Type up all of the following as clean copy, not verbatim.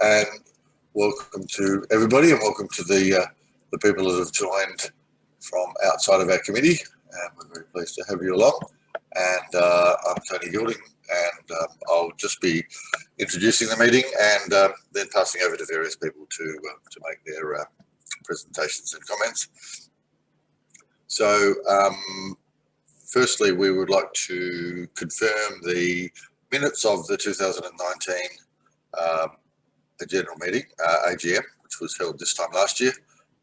and welcome to everybody, and welcome to the people that have joined from outside of our committee. And we're very pleased to have you along. And I'm Tony Gilding, and I'll just be introducing the meeting and then passing over to various people to make their presentations and comments. So, firstly, we would like to confirm the minutes of the 2019 the general meeting, AGM, which was held this time last year,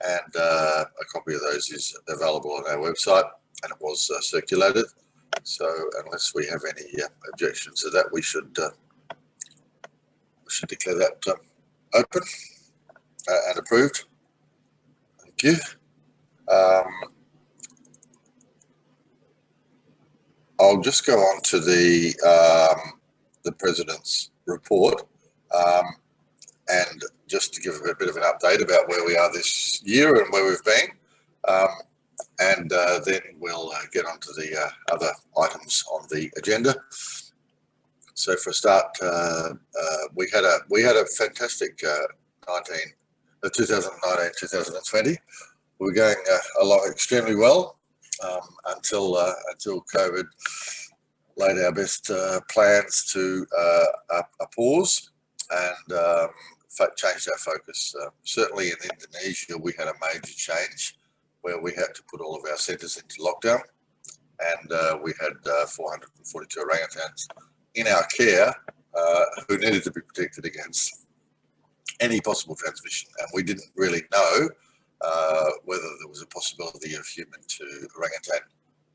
and a copy of those is available on our website, and it was circulated. So unless we have any objections to that, we should declare that open and approved. Thank you. I'll just go on to the President's report, and just to give a bit of an update about where we are this year and where we've been, and then we'll get on to the other items on the agenda. So for a start, we had a fantastic 2019-2020. We were going along extremely well until COVID laid our best plans to a pause and changed our focus. Certainly in Indonesia, we had a major change where we had to put all of our centres into lockdown, and we had 442 orangutans in our care who needed to be protected against any possible transmission, and we didn't really know whether there was a possibility of human to orangutan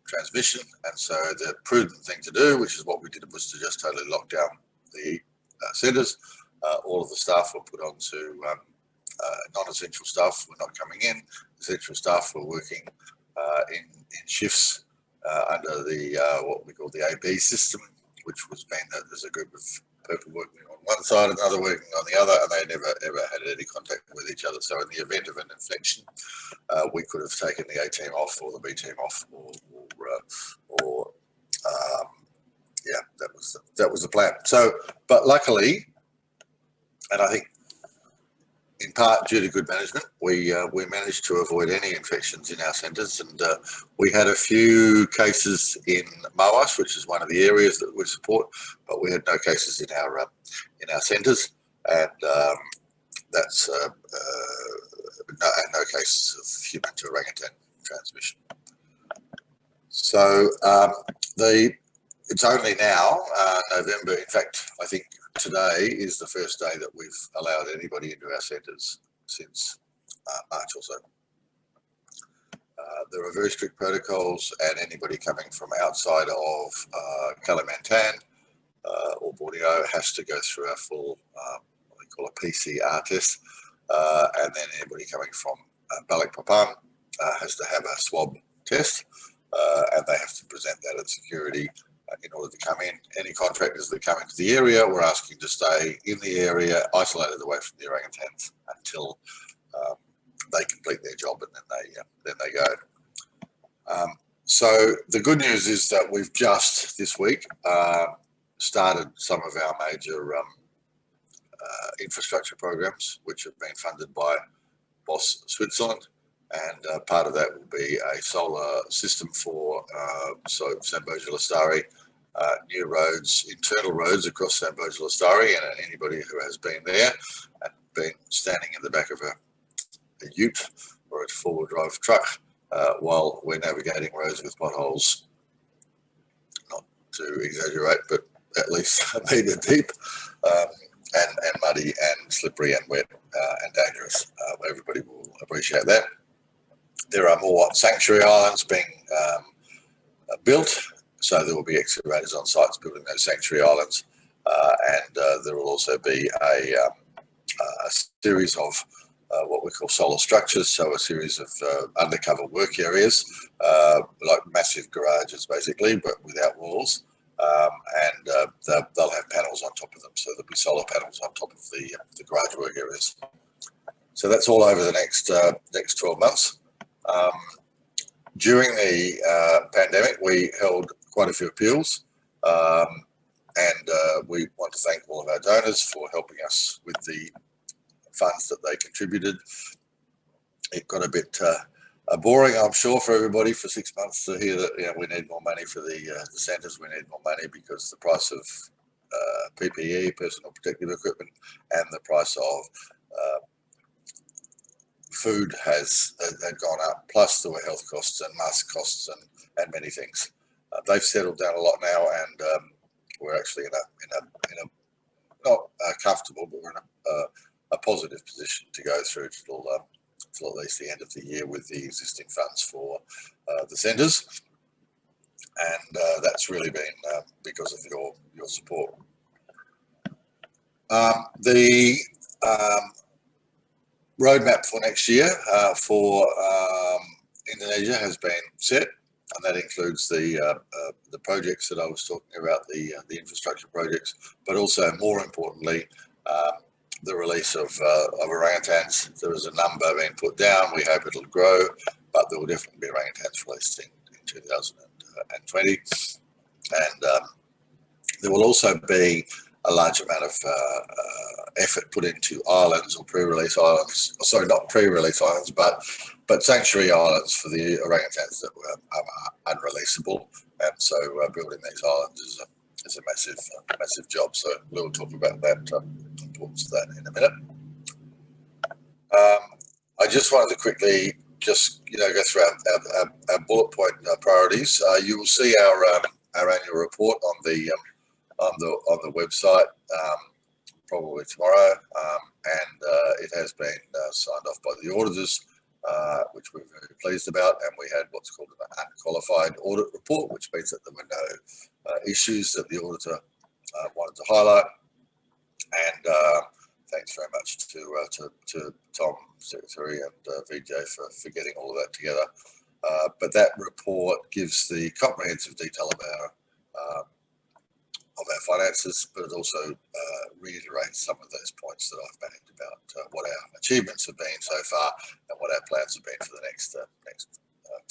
transmission. And so the prudent thing to do, which is what we did, was to just totally lock down the centres. All of the staff were put onto non-essential staff were not coming in. Essential staff were working in shifts under the what we call the AB system, which was meant that there's a group of people working on one side, another working on the other, and they never ever had any contact with each other. So in the event of an infection, we could have taken the A team off or the B team off, or yeah, that was the plan. So, but luckily, and I think in part due to good management, we managed to avoid any infections in our centres, and we had a few cases in Mawas, which is one of the areas that we support, but we had no cases in our centres, and that's no cases of human to orangutan transmission. So it's only now November. In fact, I think today is the first day that we've allowed anybody into our centres since March or so. There are very strict protocols, and anybody coming from outside of Kalimantan or Borneo has to go through a full, what we call a PCR test, and then anybody coming from Balikpapan has to have a swab test, and they have to present that at security in order to come in. Any contractors that come into the area, we're asking to stay in the area, isolated away from the orangutans until they complete their job, and then they go. So the good news is that we've just this week started some of our major infrastructure programs, which have been funded by BOS Switzerland, and part of that will be a solar system for Samboja Lestari, new roads, internal roads across Samboja Lestari, and anybody who has been there and been standing in the back of a ute or a four-wheel drive truck while we're navigating roads with potholes, not to exaggerate, but at least a metre deep, and muddy and slippery and wet and dangerous. Everybody will appreciate that. There are more sanctuary islands being built, so there will be excavators on sites building those sanctuary islands, and there will also be a series of what we call solar structures, so a series of undercover work areas, like massive garages basically, but without walls, and they'll have panels on top of them, so there'll be solar panels on top of the garage work areas. So that's all over the next 12 months. During the pandemic, we held quite a few appeals, and we want to thank all of our donors for helping us with the funds that they contributed. It got a bit boring, I'm sure, for everybody for 6 months to hear that we need more money for the centres. We need more money because the price of PPE, personal protective equipment, and the price of food had gone up. Plus there were health costs and mask costs and many things. They've settled down a lot now, and we're actually in a not comfortable, but we're in a positive position to go through till at least the end of the year with the existing funds for the centres, and that's really been because of your support. The roadmap for next year for Indonesia has been set, and that includes the projects that I was talking about, the infrastructure projects, but also more importantly, the release of orangutans. There is a number being put down. We hope it'll grow, but there will definitely be orangutans released in 2020. And there will also be a large amount of effort put into islands or pre-release islands. Sorry, not pre-release islands, but sanctuary islands for the orangutans that were unreleasable. And so building these islands is a massive job. So we'll talk about that, importance of that in a minute. I just wanted to quickly just go through our bullet point priorities. You will see our annual report on the website probably tomorrow, and it has been signed off by the auditors, which we're very pleased about. And we had what's called an unqualified audit report, which means that there were no issues that the auditor wanted to highlight. And thanks very much to Tom, Secretary, and VJ for getting all of that together. But that report gives the comprehensive detail of our finances, but it also reiterates some of those points that I've made about what our achievements have been so far and what our plans have been for the next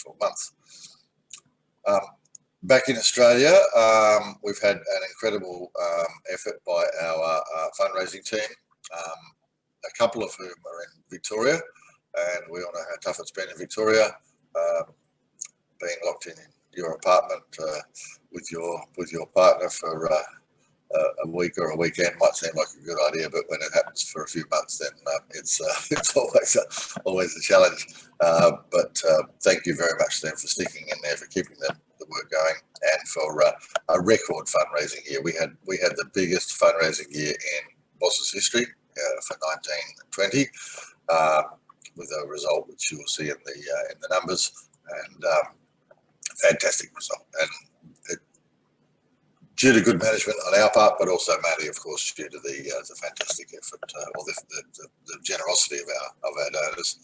12 months. Back in Australia, we've had an incredible effort by our fundraising team, a couple of whom are in Victoria, and we all know how tough it's been in Victoria, being locked in your apartment with your partner for a week or a weekend might seem like a good idea, but when it happens for a few months, then it's always a challenge. But thank you very much then for sticking in there, for keeping the work going, and for a record fundraising year. We had the biggest fundraising year in BOS's history for 1920, with a result which you will see in the numbers, and fantastic result. And due to good management on our part, but also mainly, of course, due to the fantastic effort or the generosity of our donors.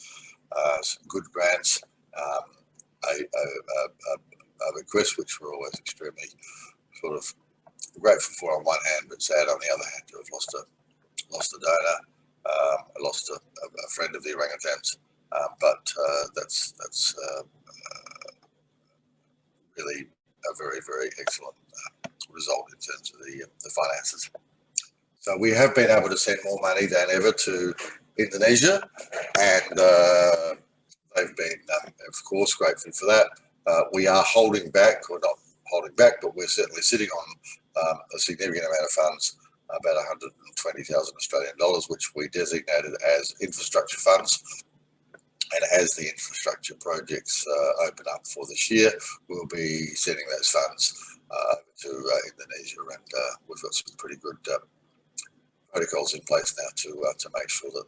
Some good grants, a request which we're always extremely sort of grateful for on one hand, but sad on the other hand to have lost a donor, lost a friend of the orangutans. But that's really a very, very excellent result in terms of the finances. So we have been able to send more money than ever to Indonesia, and they've been, of course, grateful for that. We are holding back, or not holding back, but we're certainly sitting on a significant amount of funds, about 120,000 Australian dollars, which we designated as infrastructure funds. And as the infrastructure projects open up for this year, we'll be sending those funds to Indonesia, and we've got some pretty good protocols in place now to make sure that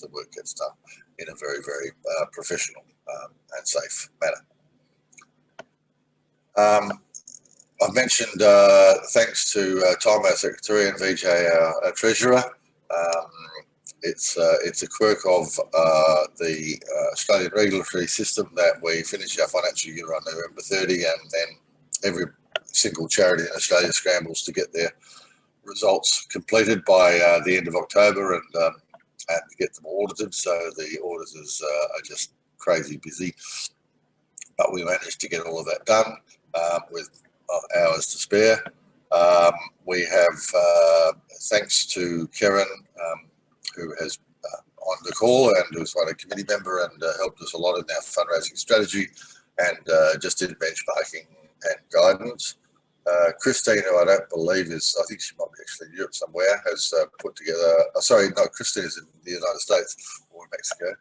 the work gets done in a very, very professional and safe manner. I've mentioned thanks to Tom, our Secretary, and VJ, our Treasurer. It's a quirk of the Australian regulatory system that we finish our financial year on November 30, and then every single charity in Australia scrambles to get their results completed by the end of October and get them audited. So the auditors are just crazy busy, but we managed to get all of that done with hours to spare. We have, thanks to Karen, who has on the call and was one a committee member and helped us a lot in our fundraising strategy and just did benchmarking and guidance. Christine, who I don't believe is, I think she might be actually in Europe somewhere, has put together, sorry, no, Christine is in the United States or Mexico.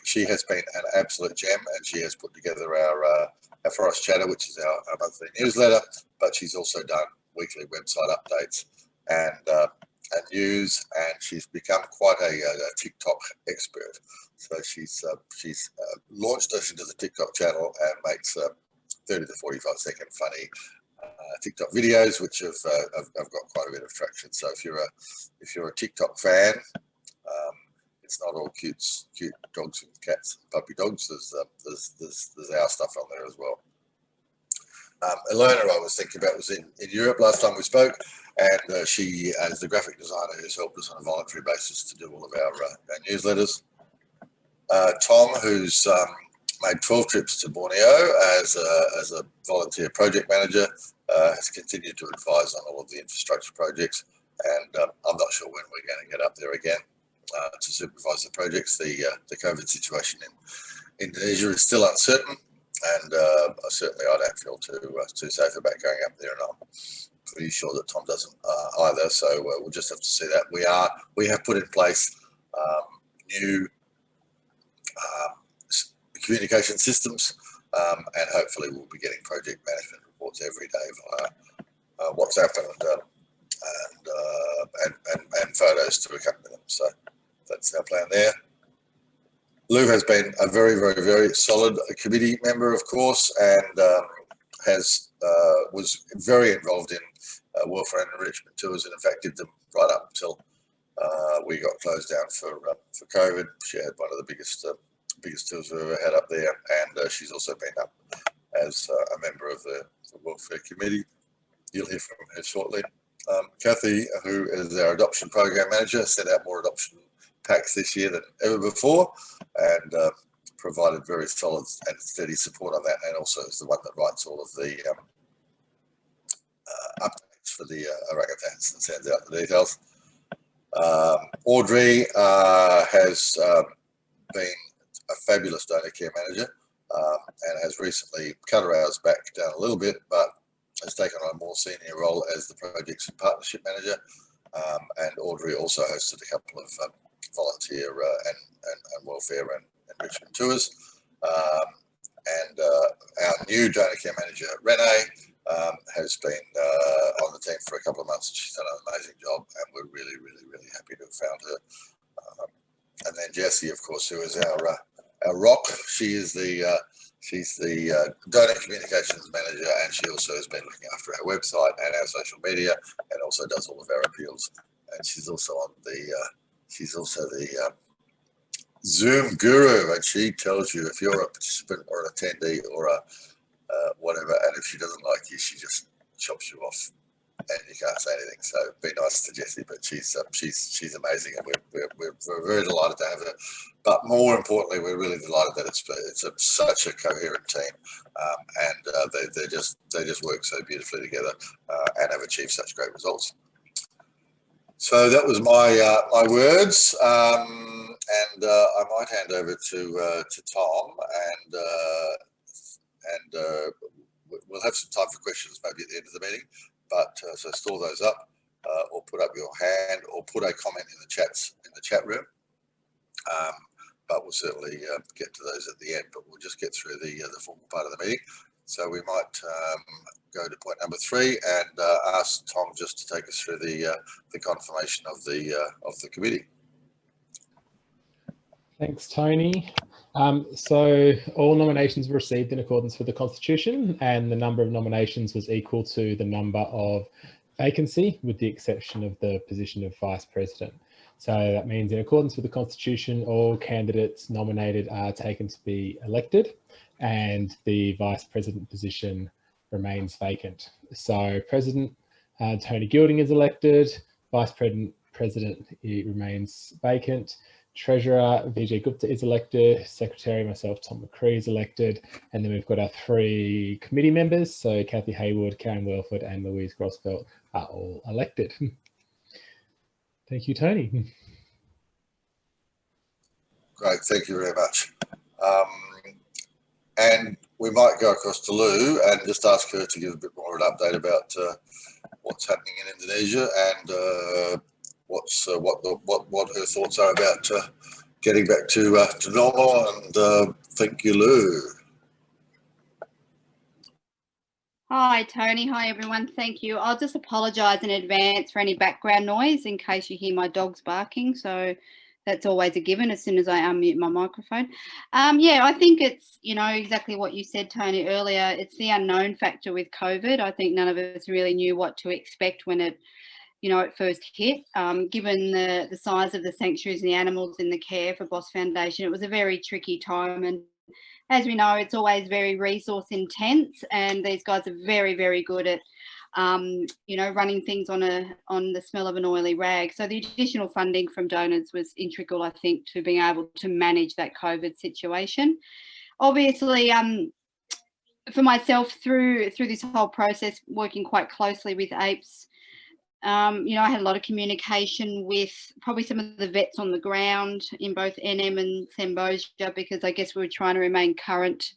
She has been an absolute gem, and she has put together our Forest Chatter, which is our monthly newsletter, but she's also done weekly website updates and news, and she's become quite a TikTok expert. So she's launched us into the TikTok channel and makes 30 to 45-second funny TikTok videos, which have got quite a bit of traction. So if you're a TikTok fan, it's not all cute dogs and cats and puppy dogs. There's our stuff on there as well. Elena, I was thinking about, was in Europe last time we spoke, and she is the graphic designer who's helped us on a voluntary basis to do all of our newsletters. Tom, who's made 12 trips to Borneo as a volunteer project manager, has continued to advise on all of the infrastructure projects, and I'm not sure when we're going to get up there again to supervise the projects. The COVID situation in Indonesia is still uncertain, and certainly I don't feel too safe about going up there, and I'm pretty sure that Tom doesn't either. So we'll just have to see that. We have put in place new communication systems, and hopefully we'll be getting project management reports every day via WhatsApp and photos to accompany them. So that's our plan there. Lou has been a very, very, very solid committee member, of course, and was very involved in welfare and enrichment tours, and in fact did them right up until we got closed down for COVID. She had one of the biggest tours we've ever had up there, and she's also been up as a member of the welfare committee. You'll hear from her shortly. Kathy, who is our adoption program manager, sent out more adoption packs this year than ever before, and provided very solid and steady support on that, and also is the one that writes all of the updates for the orangutans and sends out the details. Audrey has been a fabulous donor care manager, and has recently cut her hours back down a little bit, but has taken on a more senior role as the projects and partnership manager. And Audrey also hosted a couple of volunteer and welfare and enrichment tours. And our new donor care manager, Renee, has been on the team for a couple of months, and she's done an amazing job, and we're really, really, really happy to have found her. And then Jessie, of course, who is our rock. She's the donor communications manager, and she also has been looking after our website and our social media, and also does all of our appeals. And she's also on the Zoom guru, and she tells you if you're a participant or an attendee or a whatever, and if she doesn't like you, she just chops you off, and you can't say anything. So be nice to Jessie, but she's amazing, and we're very delighted to have her. But more importantly, we're really delighted that it's such a coherent team, and they just work so beautifully together, and have achieved such great results. So that was my words, and I might hand over to Tom, and we'll have some time for questions maybe at the end of the meeting. But so store those up, or put up your hand, or put a comment in the chat room. But we'll certainly get to those at the end. But we'll just get through the formal part of the meeting. So we might go to point number 3 and ask Tom just to take us through the confirmation of the committee. Thanks, Tony. So all nominations were received in accordance with the Constitution, and the number of nominations was equal to the number of vacancy, with the exception of the position of Vice President. So that means in accordance with the Constitution, all candidates nominated are taken to be elected, and the Vice President position remains vacant. So President Tony Gilding is elected, Vice President remains vacant, Treasurer Vijay Gupta is elected, Secretary myself Tom McCree is elected, and then we've got our 3 committee members, so Kathy Haywood, Karen Welford and Louise Grosfelt are all elected. Thank you, Tony. Great, thank you very much. And we might go across to Lou and just ask her to give a bit more of an update about what's happening in Indonesia and what her thoughts are about getting back to normal. And thank you, Lou. Hi, Tony. Hi, everyone. Thank you. I'll just apologise in advance for any background noise in case you hear my dogs barking. So that's always a given as soon as I unmute my microphone. Yeah, I think it's, exactly what you said, Tony, earlier. It's the unknown factor with COVID. I think none of us really knew what to expect when it first hit. Given the size of the sanctuaries and the animals in the care for BOS Foundation, it was a very tricky time. And as we know, it's always very resource intense, and these guys are very, very good at, running things on the smell of an oily rag. So the additional funding from donors was integral, I think, to being able to manage that COVID situation. Obviously, for myself, through this whole process, working quite closely with APES, I had a lot of communication with probably some of the vets on the ground in both NM and Semboja, because I guess we were trying to remain current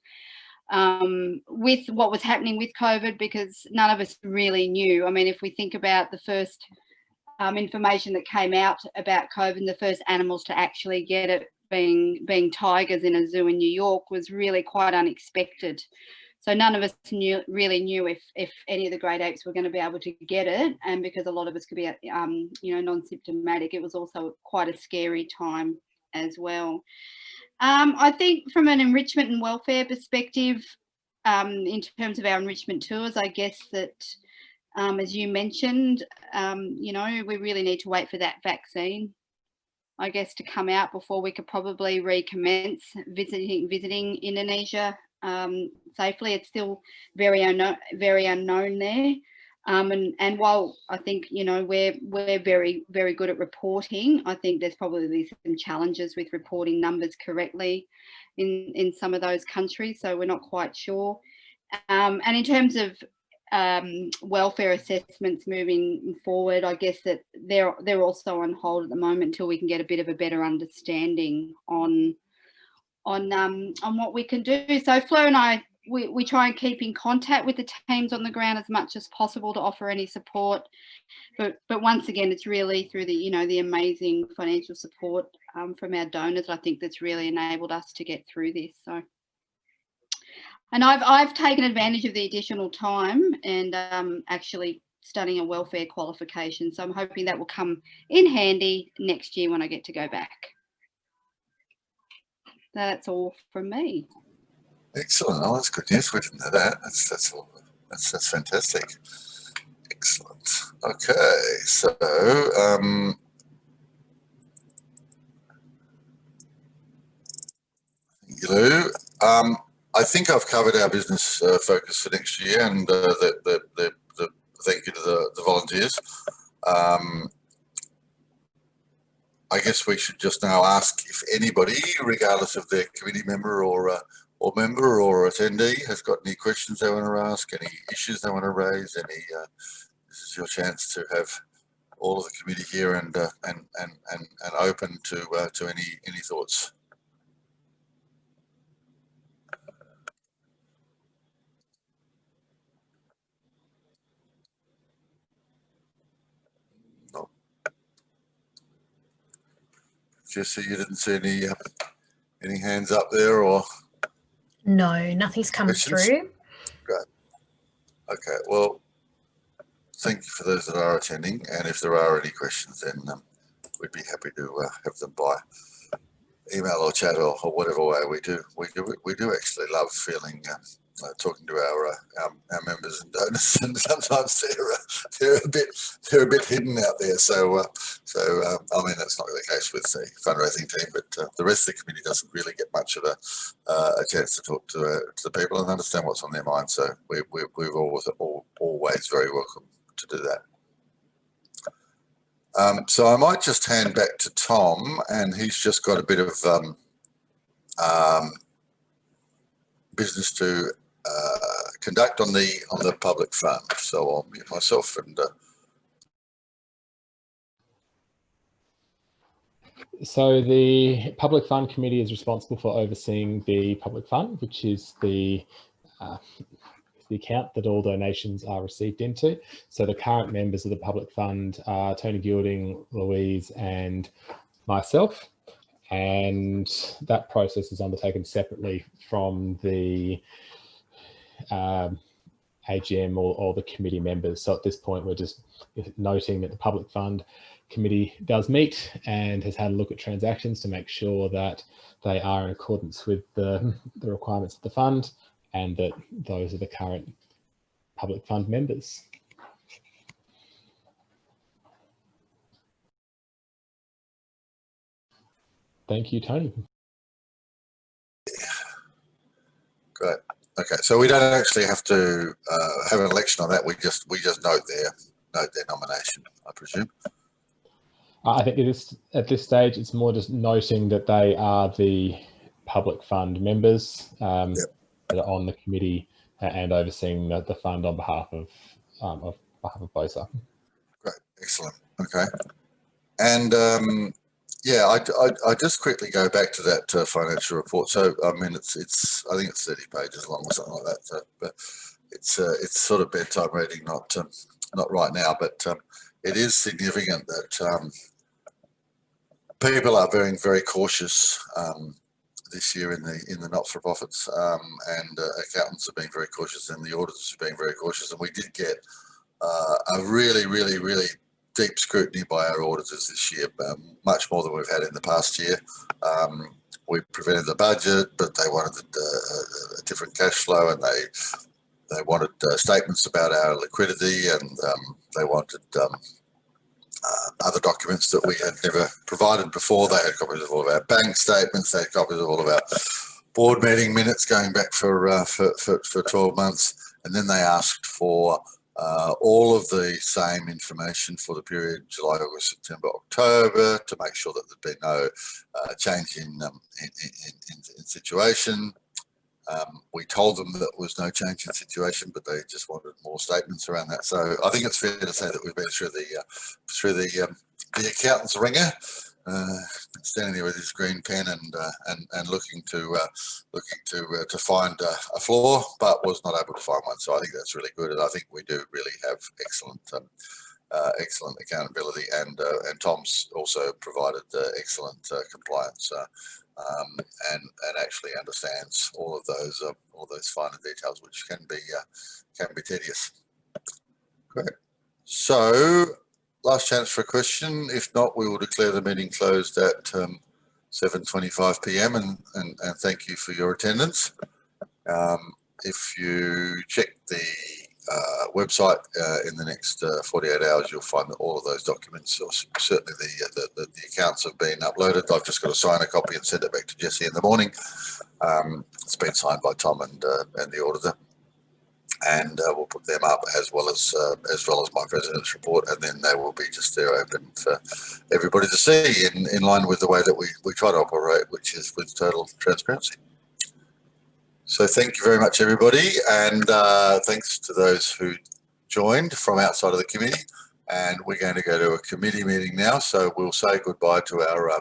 with what was happening with COVID, because none of us really knew. I mean, if we think about the first information that came out about COVID, and the first animals to actually get it being tigers in a zoo in New York, was really quite unexpected. So none of us really knew if any of the great apes were going to be able to get it, and because a lot of us could be, non-symptomatic, it was also quite a scary time as well. I think from an enrichment and welfare perspective, in terms of our enrichment tours, I guess that, as you mentioned, we really need to wait for that vaccine, I guess, to come out before we could probably recommence visiting Indonesia safely. It's still very unknown there. And while I think, we're very, very good at reporting, I think there's probably some challenges with reporting numbers correctly in some of those countries. So we're not quite sure. And in terms of welfare assessments moving forward, I guess that they're also on hold at the moment until we can get a bit of a better understanding on what we can do. So Fleur and I, we try and keep in contact with the teams on the ground as much as possible to offer any support. But once again, it's really through the amazing financial support from our donors, I think, that's really enabled us to get through this. So, and I've taken advantage of the additional time and actually studying a welfare qualification. So I'm hoping that will come in handy next year when I get to go back. That's all from me. Excellent. Oh, that's good news. We didn't know that. That's fantastic. Excellent. Okay, so thank you, Lou. I think I've covered our business focus for next year, and the thank you to the volunteers. I guess we should just now ask if anybody, regardless of their committee member or attendee, has got any questions they want to ask, any issues they want to raise. This is your chance to have all of the committee here and open to any thoughts. No. Jessie, you didn't see any hands up there, or? No, nothing's come through. Great. Okay, well, thank you for those that are attending, and if there are any questions, then we'd be happy to have them by email or chat or whatever way. We do actually love talking to our members and donors, and sometimes they're a bit hidden out there. So I mean, that's not the case with the fundraising team, but the rest of the committee doesn't really get much of a chance to talk to the people and understand what's on their mind. So we're always very welcome to do that. So I might just hand back to Tom, and he's just got a bit of business to conduct on the public fund. So I'll mute myself and So the Public Fund Committee is responsible for overseeing the public fund, which is the account that all donations are received into. So the current members of the public fund are Tony Gilding, Louise and myself. And that process is undertaken separately from the AGM or the committee members. So at this point, we're just noting that the public fund committee does meet and has had a look at transactions to make sure that they are in accordance with the requirements of the fund and that those are the current public fund members. Thank you, Tony. Great. Okay, so we don't actually have to have an election on that. We just note their nomination, I presume. I think at this stage, it's more just noting that they are the public fund members that are on the committee and overseeing the fund on behalf of BOSA. Great, excellent. Okay, and yeah, I just quickly go back to that financial report. So I mean, it's I think it's 30 pages long or something like that. So, but it's sort of bedtime reading, not right now, but it is significant that people are being very cautious this year in the not-for-profits, and accountants are being very cautious, and the auditors are being very cautious. And we did get a really deep scrutiny by our auditors this year, much more than we've had in the past year. We presented the budget, but they wanted a different cash flow, and they wanted statements about our liquidity, and they wanted other documents that we had never provided before. They had copies of all of our bank statements. They had copies of all of our board meeting minutes going back for 12 months, and then they asked for all of the same information for the period July, August, September, October, to make sure that there'd been no change in situation. We told them that there was no change in situation, but they just wanted more statements around that. So I think it's fair to say that we've been through the accountant's ringer, standing there with his green pen and looking to find a flaw, but was not able to find one. So I think that's really good, and I think we do really have excellent accountability, and Tom's also provided excellent compliance. And actually understands all those finer details, which can be tedious. Great. So, last chance for a question. If not, we will declare the meeting closed at 7:25 p.m. and thank you for your attendance. If you check the website in the next 48 hours, you'll find that all of those documents, or certainly the accounts, have been uploaded. I've just got to sign a copy and send it back to Jesse in the morning. It's been signed by Tom and the auditor, and we'll put them up as well as my president's report, and then they will be just there open for everybody to see in line with the way that we try to operate, which is with total transparency. So thank you very much, everybody, and thanks to those who joined from outside of the committee. And we're going to go to a committee meeting now, so we'll say goodbye to our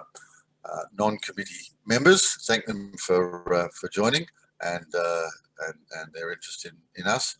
non-committee members. Thank them for joining and their interest in us.